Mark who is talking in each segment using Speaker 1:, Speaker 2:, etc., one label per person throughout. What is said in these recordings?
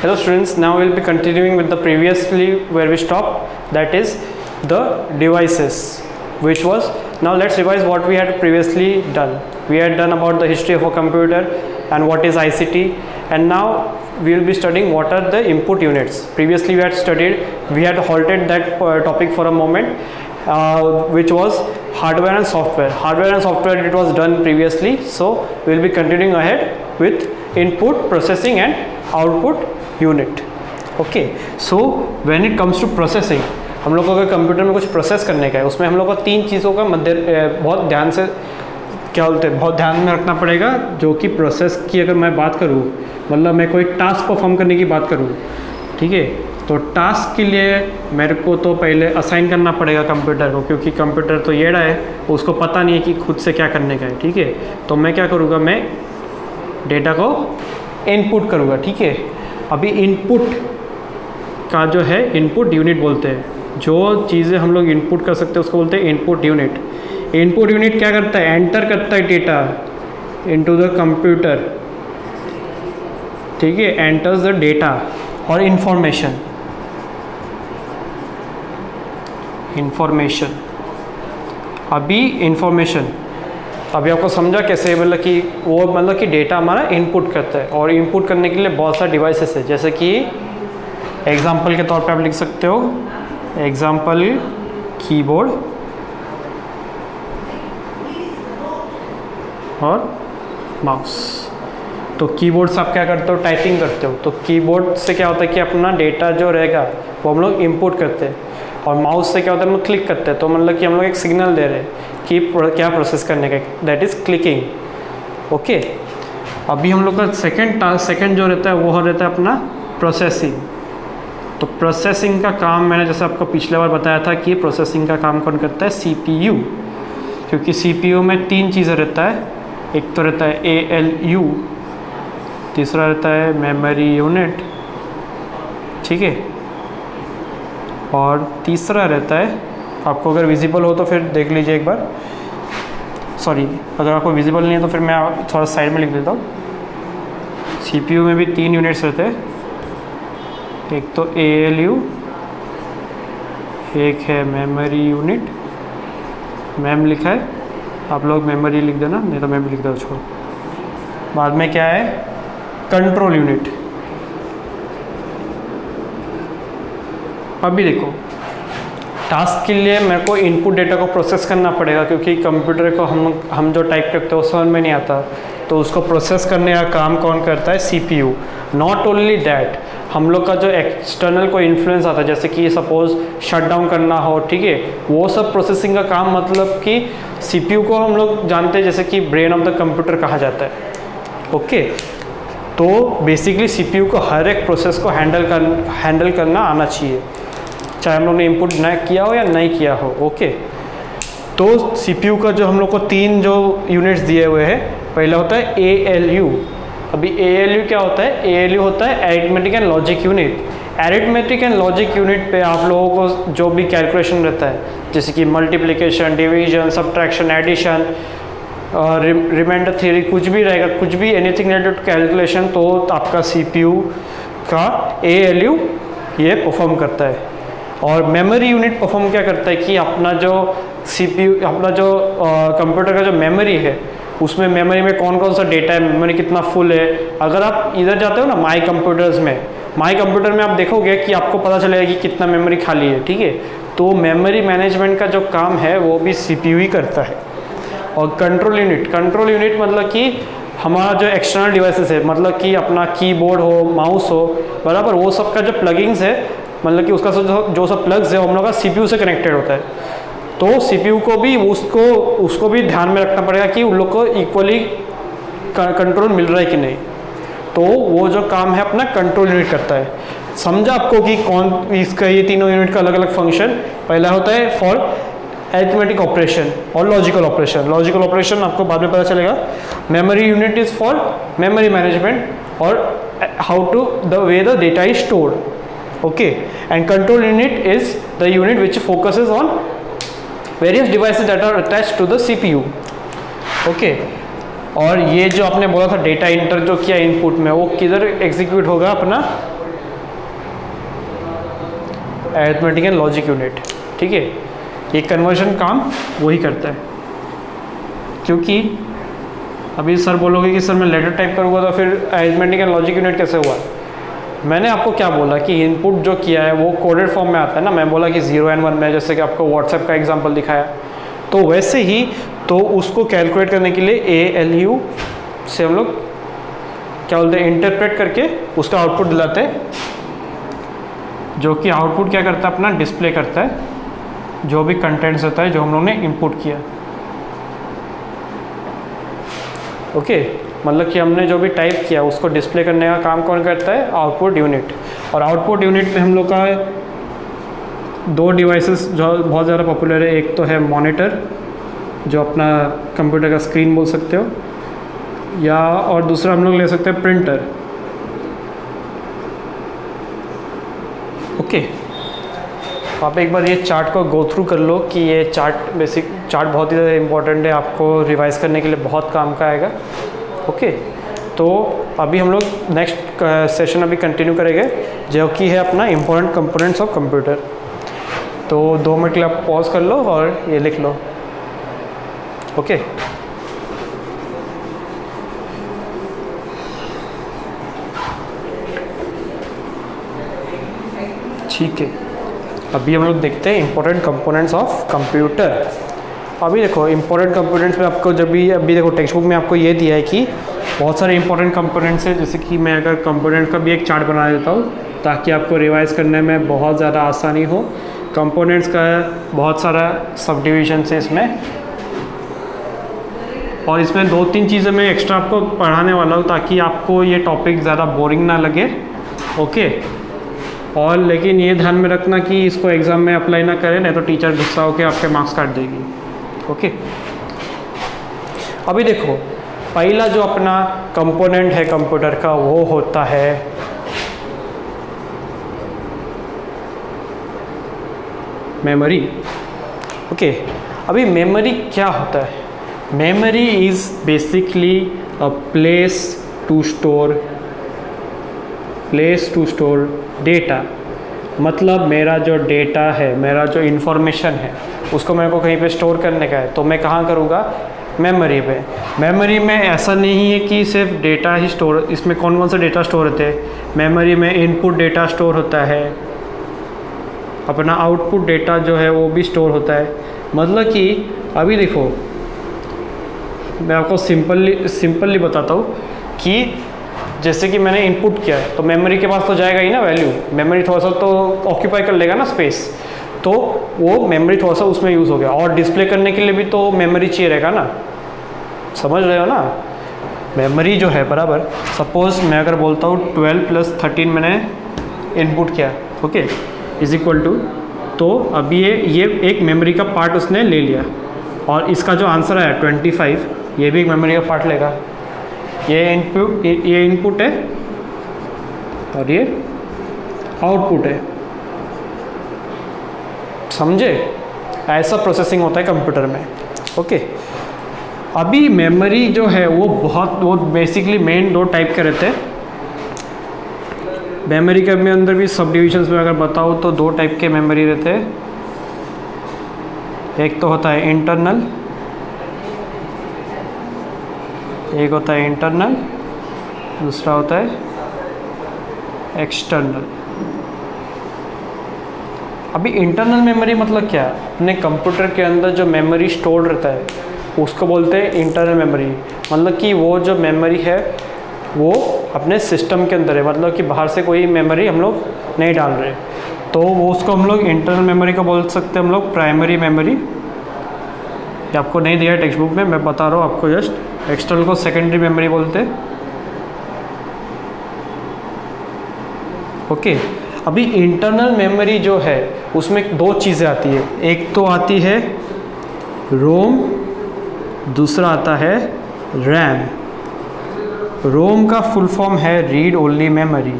Speaker 1: Hello students, now we will be continuing with the previously where we stopped, that is the devices, which was, now let's revise what we had previously done. We had done about the history of a computer and what is ICT, and now we will be studying what are the input units. Previously we had halted that topic for a moment, which was hardware and software. Hardware and software, it was done previously, so we will be continuing ahead with input, processing and output unit. Okay, so when it comes to processing, हम लोग को अगर computer में कुछ process करने का है, उसमें हम लोग को तीन चीज़ों का बहुत ध्यान से बहुत ध्यान में रखना पड़ेगा. जो कि प्रोसेस की अगर मैं बात करूँ, मतलब मैं कोई टास्क परफॉर्म करने की बात करूँ, ठीक है, तो टास्क के लिए मेरे को तो पहले असाइन करना पड़ेगा कंप्यूटर को, क्योंकि कंप्यूटर तो येड़ा है, उसको पता नहीं है कि खुद से क्या करने का है. ठीक है, तो मैं क्या करूँगा, मैं डेटा को इनपुट करूँगा. ठीक है, अभी इनपुट का जो है इनपुट यूनिट बोलते हैं. जो चीज़ें हम लोग इनपुट कर सकते हैं उसको बोलते हैं इनपुट यूनिट. इनपुट यूनिट क्या करता है, एंटर करता है डेटा इनटू द कंप्यूटर. ठीक है, एंटर्स द डेटा और इंफॉर्मेशन. अभी आपको समझा कैसे, मतलब कि वो मतलब कि डेटा हमारा इनपुट करता है, और इनपुट करने के लिए बहुत सारे डिवाइसेस है. जैसे कि एग्जांपल के तौर पे आप लिख सकते हो, एग्जांपल कीबोर्ड और माउस. तो कीबोर्ड से आप क्या करते हो, टाइपिंग करते हो, तो कीबोर्ड से क्या होता है कि अपना डेटा जो रहेगा वो हम लोग इनपुट करते हैं, और माउस से क्या होता है हम लोग क्लिक करते हैं. तो मतलब कि हम लोग एक सिग्नल दे रहे हैं कि क्या प्रोसेस करने का, दैट इज़ क्लिकिंग. ओके, अभी हम लोग का सेकंड जो रहता है वो रहता है अपना प्रोसेसिंग. तो प्रोसेसिंग का काम मैंने जैसे आपको पिछले बार बताया था कि प्रोसेसिंग का काम कौन करता है, CPU. क्योंकि CPU में तीन चीज़ें रहता है, एक तो रहता है ALU, तीसरा रहता है मेमोरी यूनिट, ठीक है, और तीसरा रहता है, आपको अगर विजिबल हो तो फिर देख लीजिए एक बार, सॉरी अगर आपको विजिबल नहीं है तो फिर मैं थोड़ा साइड में लिख देता हूँ. CPU में भी तीन यूनिट्स रहते हैं, एक तो ALU, एक है मेमोरी यूनिट, मैम लिखा है, आप लोग मेमोरी लिख देना, नहीं तो मैं भी लिख देता हूँ, छोड़ो. बाद में क्या है, कंट्रोल यूनिट. अभी देखो, टास्क के लिए मेरे को इनपुट डेटा को प्रोसेस करना पड़ेगा, क्योंकि कंप्यूटर को हम जो टाइप करते हैं वो समझ में नहीं आता, तो उसको प्रोसेस करने का काम कौन करता है, CPU. नॉट ओनली दैट, हम लोग का जो एक्सटर्नल कोई इन्फ्लुएंस आता है, जैसे कि सपोज शट डाउन करना हो, ठीक है, वो सब प्रोसेसिंग का काम, मतलब कि CPU को हम लोग जानते हैं जैसे कि ब्रेन ऑफ द कंप्यूटर कहा जाता है. ओके, तो बेसिकली CPU को हर एक प्रोसेस को हैंडल करना आना चाहिए, चाहे हम लोग ने इनपुट न किया हो या नहीं किया हो. ओके, तो CPU का जो हम लोग को तीन जो यूनिट्स दिए हुए हैं, पहला होता है ALU. अभी ALU क्या होता है, ALU होता है arithmetic and logic unit. Arithmetic and logic unit पे आप लोगों को जो भी कैलकुलेशन रहता है, जैसे कि multiplication, division, subtraction, addition, reminder theory, कुछ भी रहेगा, कुछ भी एनीथिंग रिलेटेड कैलकुलेशन, तो आपका CPU का ALU ये परफॉर्म करता है. और मेमोरी यूनिट परफॉर्म क्या करता है कि अपना जो कंप्यूटर का जो मेमोरी है, उसमें मेमोरी में कौन कौन सा डेटा है, मेमोरी कितना फुल है. अगर आप इधर जाते हो ना माई कंप्यूटर में आप देखोगे कि आपको पता चलेगा कि कितना मेमोरी खाली है. ठीक है, तो मेमोरी मैनेजमेंट का जो काम है वो भी CPU ही करता है. और कंट्रोल यूनिट मतलब कि हमारा जो एक्सटर्नल डिवाइसेस है, मतलब कि अपना कीबोर्ड हो, माउस हो, बराबर, वो सब का जो प्लगिंग्स है, मतलब कि उसका जो सब प्लग्स है वो हम लोग का CPU से कनेक्टेड होता है. तो CPU को भी उसको भी ध्यान में रखना पड़ेगा कि उन लोग को इक्वली कंट्रोल मिल रहा है कि नहीं. तो वो जो काम है अपना कंट्रोल यूनिट करता है. समझा आपको कि कौन इसका, ये तीनों यूनिट का अलग अलग फंक्शन. पहला होता है फॉर अरिथमेटिक ऑपरेशन और लॉजिकल ऑपरेशन आपको बाद में पता चलेगा. Memory unit is for memory management और how to the way the data is stored. Okay, and control unit is the unit which focuses on various devices that are attached to the CPU. Okay, और ये जो आपने बोला था data inter जो किया input में, वो किधर एग्जीक्यूट होगा, अपना अरिथमेटिक एंड लॉजिक यूनिट, ठीक है। ये कन्वर्जन काम वही करता है, क्योंकि अभी सर बोलोगे कि सर मैं लेटर टाइप करूँगा तो फिर अरिथमेटिक एंड लॉजिक यूनिट कैसे हुआ। मैंने आपको क्या बोला कि इनपुट जो किया है वो कोडेड फॉर्म में आता है ना। मैं बोला कि 0 and 1 में, जैसे कि आपको व्हाट्सएप का एग्जांपल दिखाया, तो वैसे ही तो उसको कैलकुलेट करने के लिए ALU से हम लोग क्या बोलते हैं, इंटरप्रेट करके उसका आउटपुट दिलाते हैं, जो कि आउटपुट क्या करता है, अपना डिस्प्ले करता है जो भी कंटेंट्स होता है जो हम लोग ने इनपुट किया। ओके, मतलब कि हमने जो भी टाइप किया उसको डिस्प्ले करने का काम कौन करता है, आउटपुट यूनिट। और आउटपुट यूनिट में हम लोग का 2 डिवाइसेस जो बहुत ज़्यादा पॉपुलर है, एक तो है मॉनिटर जो अपना कंप्यूटर का स्क्रीन बोल सकते हो, या और दूसरा हम लोग ले सकते हैं प्रिंटर। ओके, आप एक बार ये चार्ट को गो थ्रू कर लो कि ये चार्ट बेसिक चार्ट बहुत ही ज़्यादा इंपॉर्टेंट है, आपको रिवाइज करने के लिए बहुत काम का आएगा। ओके, तो अभी हम लोग नेक्स्ट सेशन अभी कंटिन्यू करेंगे जो कि है अपना इम्पोर्टेंट कंपोनेंट्स ऑफ कंप्यूटर। तो 2 मिनट के लिए आप पॉज कर लो और ये लिख लो। ओके, ठीक है। अभी हम लोग देखते हैं इम्पोर्टेंट कंपोनेंट्स ऑफ कंप्यूटर। अभी देखो इम्पोर्टेंट कंपोनेंट्स में आपको जब भी अभी देखो टेक्स्ट बुक में आपको ये दिया है कि बहुत सारे इंपॉर्टेंट कंपोनेंट्स हैं। जैसे कि मैं अगर कंपोनेंट का भी एक चार्ट बना देता हूँ ताकि आपको रिवाइज करने में बहुत ज़्यादा आसानी हो। कंपोनेंट्स का बहुत सारा सब डिविजन है इसमें, और इसमें 2-3 चीज़ें मैं एक्स्ट्रा आपको पढ़ाने वाला हूँ ताकि आपको ये टॉपिक ज़्यादा बोरिंग ना लगे। ओके, और लेकिन ये ध्यान में रखना कि इसको एग्ज़ाम में अप्लाई ना करें, नहीं तो टीचर गुस्सा होकर आपके मार्क्स काट देगी। ओके, अभी देखो पहला जो अपना कंपोनेंट है कंप्यूटर का वो होता है मेमोरी। ओके, अभी मेमोरी क्या होता है? Memory is basically a place to store data. मतलब मेरा जो डेटा है, मेरा जो इंफॉर्मेशन है, उसको मेरे को कहीं पे स्टोर करने का है, तो मैं कहाँ करूँगा? मेमोरी पे। मेमोरी में ऐसा नहीं है कि सिर्फ डेटा ही स्टोर, इसमें कौन कौन से डेटा स्टोर होते हैं? मेमोरी में इनपुट डेटा स्टोर होता है, अपना आउटपुट डेटा जो है वो भी स्टोर होता है। मतलब कि अभी देखो मैं आपको सिंपली बताता हूँ कि जैसे कि मैंने इनपुट किया है तो मेमोरी के पास तो जाएगा ही ना वैल्यू। मेमोरी थोड़ा सा तो ऑक्यूपाई कर लेगा ना स्पेस, तो वो मेमोरी थोड़ा सा उसमें यूज़ हो गया। और डिस्प्ले करने के लिए भी तो मेमोरी चाहिए रहेगा ना, समझ रहे हो ना? मेमोरी जो है बराबर, सपोज मैं अगर बोलता हूँ 12 + 13 मैंने इनपुट किया, ओके, इज इक्वल टू, तो अभी ये एक मेमोरी का पार्ट उसने ले लिया, और इसका जो आंसर आया 25, ये भी एक मेमोरी का पार्ट लेगा। ये इनपुट है और ये आउटपुट है, समझे? ऐसा प्रोसेसिंग होता है कंप्यूटर में। ओके, अभी मेमोरी जो है वो बेसिकली मेन 2 टाइप के रहते हैं। मेमोरी के अंदर भी सब डिविजन्स में अगर बताऊँ तो 2 टाइप के मेमोरी रहते हैं। एक तो होता है इंटरनल, एक होता है इंटरनल, दूसरा होता है एक्सटर्नल। अभी इंटरनल मेमोरी मतलब क्या है? अपने कंप्यूटर के अंदर जो मेमोरी स्टोर रहता है उसको बोलते हैं इंटरनल मेमोरी। मतलब कि वो जो मेमोरी है वो अपने सिस्टम के अंदर है, मतलब कि बाहर से कोई मेमोरी हम लोग नहीं डाल रहे, तो वो उसको हम लोग इंटरनल मेमोरी को बोल सकते हैं हम लोग प्राइमरी मेमोरी। ये आपको नहीं दिया है टेक्स्ट बुक में, मैं बता रहा हूँ आपको जस्ट। एक्सटर्नल को सेकेंडरी मेमोरी बोलते हैं। ओके, अभी इंटरनल मेमोरी जो है उसमें 2 चीज़ें आती है। एक तो आती है रोम, दूसरा आता है रैम। रोम का फुल फॉर्म है रीड ओनली मेमोरी।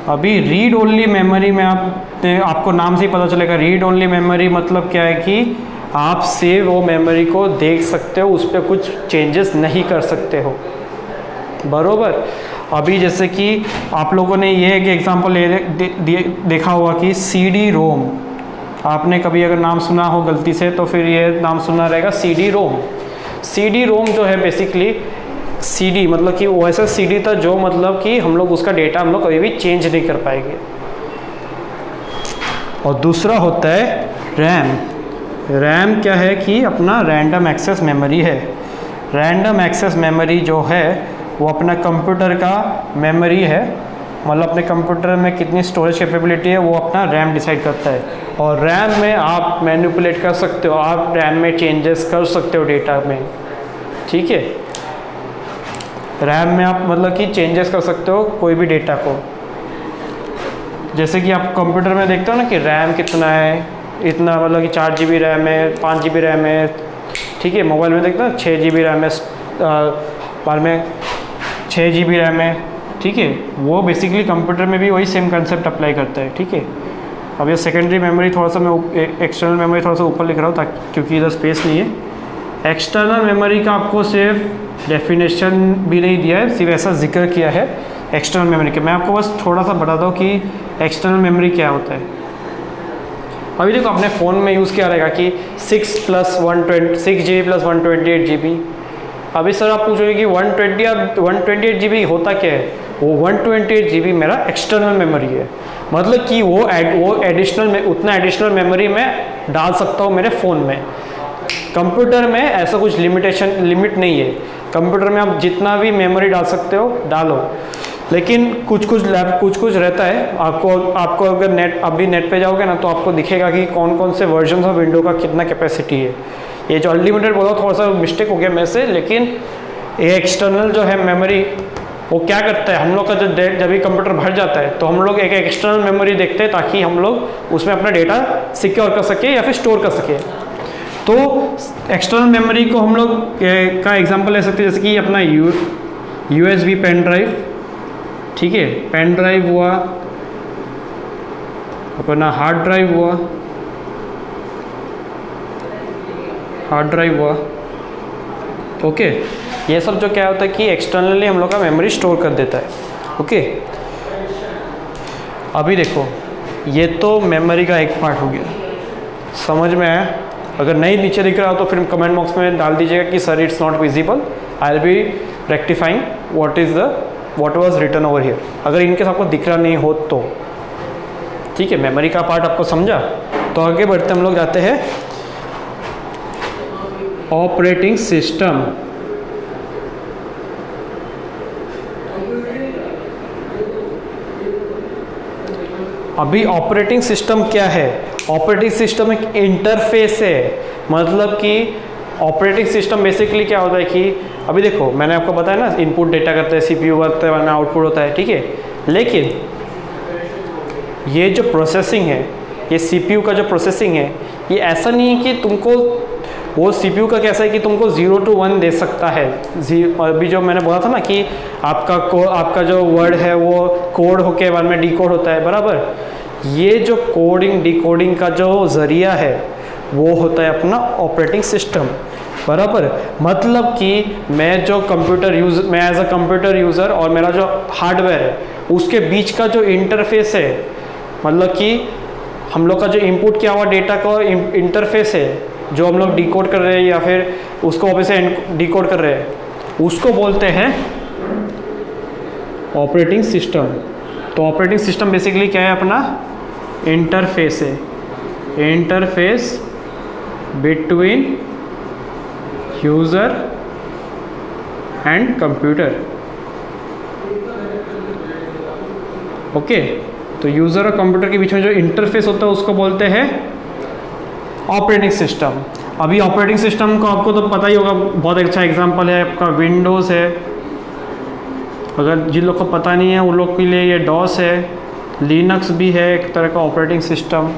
Speaker 1: अभी रीड ओनली मेमोरी में आपको नाम से ही पता चलेगा। रीड ओनली मेमोरी मतलब क्या है कि आप सिर्फ वो मेमोरी को देख सकते हो, उस पर कुछ चेंजेस नहीं कर सकते हो, बरोबर। अभी जैसे कि आप लोगों ने ये एक एग्जांपल देखा होगा कि CD रोम, आपने कभी अगर नाम सुना हो गलती से तो फिर ये नाम सुना रहेगा CD रोम। CD रोम जो है बेसिकली CD मतलब कि वो ऐसा CD था जो मतलब कि हम लोग उसका डेटा हम लोग कभी भी चेंज नहीं कर पाएंगे। और दूसरा होता है रैम। रैम क्या है कि अपना रैंडम एक्सेस मेमोरी है। रैंडम एक्सेस मेमोरी जो है वो अपना कंप्यूटर का मेमोरी है, मतलब अपने कंप्यूटर में कितनी स्टोरेज कैपेबिलिटी है वो अपना रैम डिसाइड करता है। और रैम में आप मैनिपुलेट कर सकते हो, आप रैम में चेंजेस कर सकते हो डेटा में, ठीक है। रैम में आप मतलब कि चेंजेस कर सकते हो कोई भी डेटा को। जैसे कि आप कंप्यूटर में देखते हो ना कि रैम कितना है, इतना मतलब कि 4 GB रैम है, 5 GB रैम है, ठीक है। मोबाइल में देखते हो 6 GB रैम है, बाद में 6 GB रैम है, ठीक है। वो बेसिकली कंप्यूटर में भी वही सेम कंसेप्ट अप्लाई करता है, ठीक है। अब ये सेकेंडरी मेमोरी थोड़ा सा मैं एक्सटर्नल मेमोरी थोड़ा सा ऊपर लिख रहा हूँ ताकि क्योंकि इधर स्पेस नहीं है। एक्सटर्नल मेमोरी का आपको सिर्फ डेफिनेशन भी नहीं दिया है, सिर्फ ऐसा जिक्र किया है एक्सटर्नल मेमोरी के। मैं आपको बस थोड़ा सा बताता हूँ कि एक्सटर्नल मेमोरी क्या होता है। अभी देखो अपने फ़ोन में यूज़ किया रहेगा कि 6 GB प्लस 128 GB। अभी सर आप पूछोगे कि 128 GB होता क्या है? वो 128 GB मेरा एक्सटर्नल मेमोरी है, मतलब कि वो एडिशनल में उतना एडिशनल मेमोरी मैं डाल सकता हूँ मेरे फ़ोन में। कंप्यूटर में ऐसा कुछ लिमिट नहीं है। कंप्यूटर में आप जितना भी मेमोरी डाल सकते हो डालो, लेकिन कुछ कुछ रहता है। आपको अगर अभी नेट पे जाओगे ना तो आपको दिखेगा कि कौन कौन से वर्जन ऑफ विंडो का कितना कैपेसिटी है। ये जो अनलिमिटेड बोला थोड़ा सा मिस्टेक हो गया मेरे से, लेकिन ये एक्सटर्नल जो है मेमोरी वो क्या करता है, हम लोग का जब भी कंप्यूटर भर जाता है तो हम लोग एक एक्सटर्नल मेमोरी देखते हैं ताकि हम लोग उसमें अपना डेटा सिक्योर कर सके या फिर स्टोर कर सके। तो एक्सटर्नल मेमोरी को हम लोग का एग्जांपल ले सकते हैं, जैसे कि अपना USB पेन ड्राइव, ठीक है। पेन ड्राइव हुआ, अपना हार्ड ड्राइव हुआ, ओके। ये सब जो क्या होता है कि एक्सटर्नली हम लोग का मेमोरी स्टोर कर देता है, ओके। अभी देखो ये तो मेमोरी का एक पार्ट हो गया, समझ में आया? अगर नहीं नीचे दिख रहा हो तो फिर कमेंट बॉक्स में डाल दीजिएगा कि sir it's not visible, I will be rectifying what was written over here. अगर इनकेस आपको दिख रहा नहीं हो तो ठीक है, मेमोरी का पार्ट आपको समझा। तो आगे बढ़ते हम लोग जाते हैं ऑपरेटिंग सिस्टम। अभी ऑपरेटिंग सिस्टम क्या है? ऑपरेटिंग सिस्टम एक इंटरफेस है, मतलब कि ऑपरेटिंग सिस्टम बेसिकली क्या होता है कि अभी देखो मैंने आपको बताया ना, इनपुट डेटा करता है, CPU करता है, वरना आउटपुट होता है, ठीक है। लेकिन ये जो प्रोसेसिंग है, ये CPU का जो प्रोसेसिंग है, ये ऐसा नहीं है कि तुमको वो CPU का कैसा है कि तुमको 0 to 1 दे सकता है। अभी जो मैंने बोला था ना कि आपका जो वर्ड है वो कोड होके बाद में डिकोड होता है, बराबर। ये जो कोडिंग डिकोडिंग का जो ज़रिया है वो होता है अपना ऑपरेटिंग सिस्टम, बराबर। मतलब कि मैं एज अ कंप्यूटर यूज़र और मेरा जो हार्डवेयर है उसके बीच का जो इंटरफेस है, मतलब कि हम लोग का जो इनपुट किया हुआ डेटा का इंटरफेस है, जो हम लोग डिकोड कर रहे हैं या फिर उसको वापस से डिकोड कर रहे हैं, उसको बोलते हैं ऑपरेटिंग सिस्टम। तो ऑपरेटिंग सिस्टम बेसिकली क्या है? अपना इंटरफेस है, interface between user and computer, okay. तो यूज़र और कंप्यूटर के बीच में जो इंटरफेस होता है उसको बोलते हैं ऑपरेटिंग सिस्टम। अभी ऑपरेटिंग सिस्टम को आपको तो पता ही होगा, बहुत अच्छा एग्जांपल है आपका विंडोज़ है। अगर जिन लोग को पता नहीं है उन लोग के लिए ये डॉस है, लिनक्स भी है एक तरह का ऑपरेटिंग सिस्टम।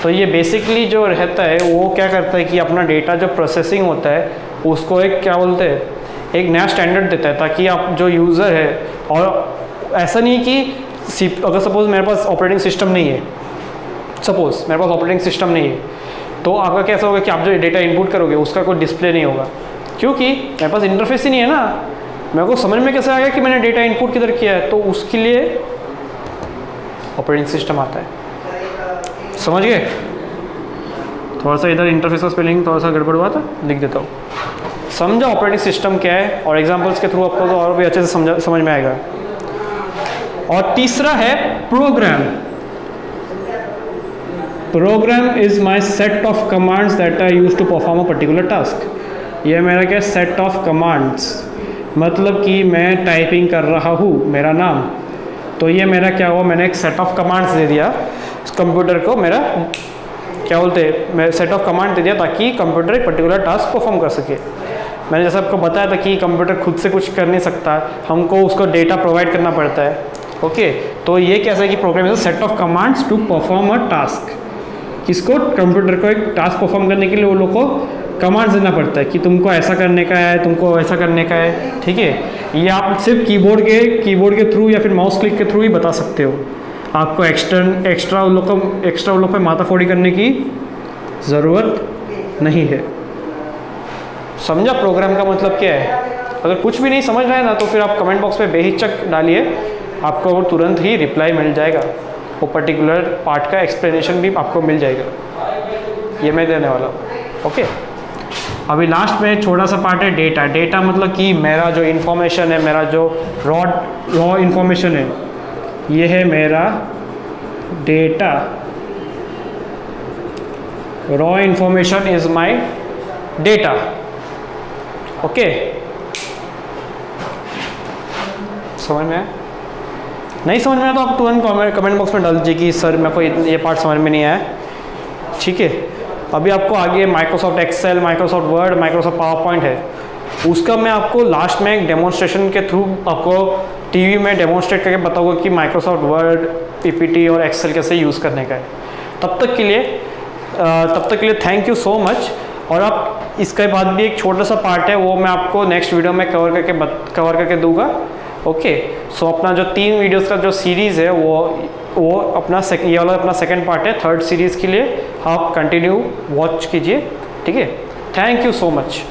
Speaker 1: तो ये बेसिकली जो रहता है वो क्या करता है कि अपना डेटा जो प्रोसेसिंग होता है उसको एक क्या बोलते हैं, एक नया स्टैंडर्ड देता है, ताकि आप जो यूज़र है, और ऐसा नहीं कि अगर सपोज़ मेरे पास ऑपरेटिंग सिस्टम नहीं है, तो आपका कैसा होगा कि आप जो डेटा इनपुट करोगे उसका कोई डिस्प्ले नहीं होगा, क्योंकि मेरे पास इंटरफेस ही नहीं है ना। मेरे को समझ में कैसे आ गया कि मैंने डेटा इनपुट किधर किया है, तो उसके लिए ऑपरेटिंग सिस्टम आता है। समझ गए? थोड़ा सा इधर इंटरफेस का स्पेलिंग थोड़ा सा गड़बड़ हुआ था, लिख देता हूँ। समझा ऑपरेटिंग सिस्टम क्या है, और एग्जांपल्स के थ्रू आपको तो और भी अच्छे से समझ में आएगा। और तीसरा है program. Program is my set of commands that are use to perform a particular task. यह मेरा क्या सेट ऑफ कमांड्स, मतलब कि मैं टाइपिंग कर रहा हूँ मेरा नाम, तो ये मेरा क्या हुआ, मैंने एक सेट ऑफ कमांड्स दे दिया कंप्यूटर को, मेरा क्या बोलते हैं, मैं सेट ऑफ कमांड दे दिया ताकि कंप्यूटर एक पर्टिकुलर टास्क परफॉर्म कर सके। मैंने जैसे आपको बताया था कि कंप्यूटर खुद से कुछ कर नहीं सकता, हमको उसको डेटा प्रोवाइड करना पड़ता है। ओके, तो ये कैसा है कि program is set of commands to perform a task. किसको? कंप्यूटर को एक टास्क परफॉर्म करने के लिए वो लोग को कमांड्स देना पड़ता है कि तुमको ऐसा करने का है, तुमको ऐसा करने का है। ठीक है, ये आप सिर्फ कीबोर्ड के थ्रू या फिर माउस क्लिक के थ्रू ही बता सकते हो। आपको एक्स्ट्रा उन लोग पे माथाफोड़ी करने की ज़रूरत नहीं है। समझा प्रोग्राम का मतलब क्या है? अगर कुछ भी नहीं समझ रहा है ना, तो फिर आप कमेंट बॉक्स में बेहिचक डालिए, आपको वो तुरंत ही रिप्लाई मिल जाएगा। वो पर्टिकुलर पार्ट का एक्सप्लेनेशन भी आपको मिल जाएगा, ये मैं देने वाला हूँ। ओके, अभी लास्ट में छोटा सा पार्ट है डेटा। डेटा मतलब कि मेरा जो इन्फॉर्मेशन है, मेरा जो रॉ इन्फॉर्मेशन है, ये है मेरा data. Raw information is my data. Okay, समझ में आया? नहीं समझ में आया तो आप तुरंत कमेंट बॉक्स में डाल दीजिए कि सर मेरे को ये पार्ट समझ में नहीं आया। ठीक है, अभी आपको आगे Microsoft Excel, Microsoft Word, Microsoft PowerPoint है, उसका मैं आपको लास्ट में एक डेमोन्स्ट्रेशन के थ्रू आपको टीवी में डेमोन्स्ट्रेट करके बताऊंगा कि माइक्रोसॉफ्ट वर्ड, पीपीटी और एक्सेल कैसे यूज़ करने का है। तब तक के लिए थैंक यू सो मच। और आप इसके बाद भी एक छोटा सा पार्ट है, वो मैं आपको नेक्स्ट वीडियो में कवर करके दूंगा। ओके, सो अपना जो 3 वीडियोस का जो सीरीज़ है वो अपना ये वाला अपना सेकंड पार्ट है। थर्ड सीरीज़ के लिए आप कंटिन्यू वॉच कीजिए। ठीक है, थैंक यू सो मच।